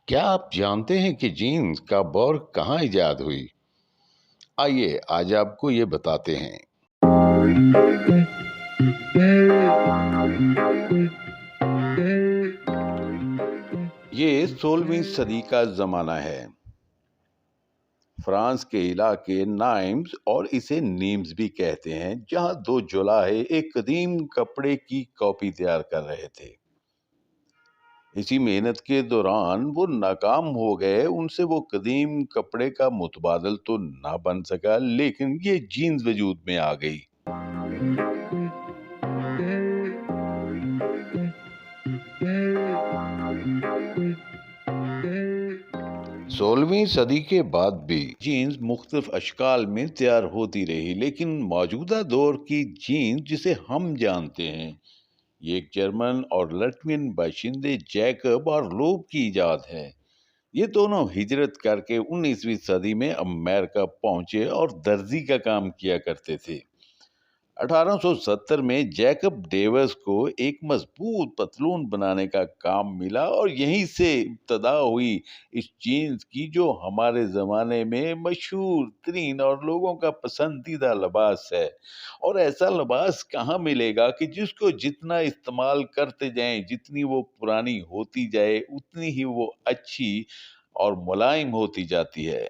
क्या आप जानते हैं कि जीन्स का दौर कहाँ इजाद हुई? आइए आज आपको ये बताते हैं। ये 16वीं सदी का जमाना है। फ्रांस के इलाके नाइम्स और इसे नीम्स भी कहते हैं, जहाँ दो जुलाहे एक कदीम कपड़े की कॉपी तैयार कर रहे थे। इसी मेहनत के दौरान वो नाकाम हो गए। उनसे वो कदीम कपड़े का मुतबादल तो ना बन सका, लेकिन ये जीन्स वजूद में आ गई। 16वीं सदी के बाद भी जीन्स मुख्तलिफ अशकाल में तैयार होती रही, लेकिन मौजूदा दौर की जीन्स जिसे हम जानते हैं, ये एक जर्मन और लटवियन बाशिंदे जैकब और लोब की इजाद है। ये दोनों हिजरत करके 19वीं सदी में अमेरिका पहुंचे और दर्जी का काम किया करते थे। 1870 में जैकब डेविस को एक मजबूत पतलून बनाने का काम मिला और यहीं से इब्तदा हुई इस जीन्स की, जो हमारे ज़माने में मशहूर तरीन और लोगों का पसंदीदा लिबास है। और ऐसा लिबास कहाँ मिलेगा कि जिसको जितना इस्तेमाल करते जाएं, जितनी वो पुरानी होती जाए, उतनी ही वो अच्छी और मुलायम होती जाती है।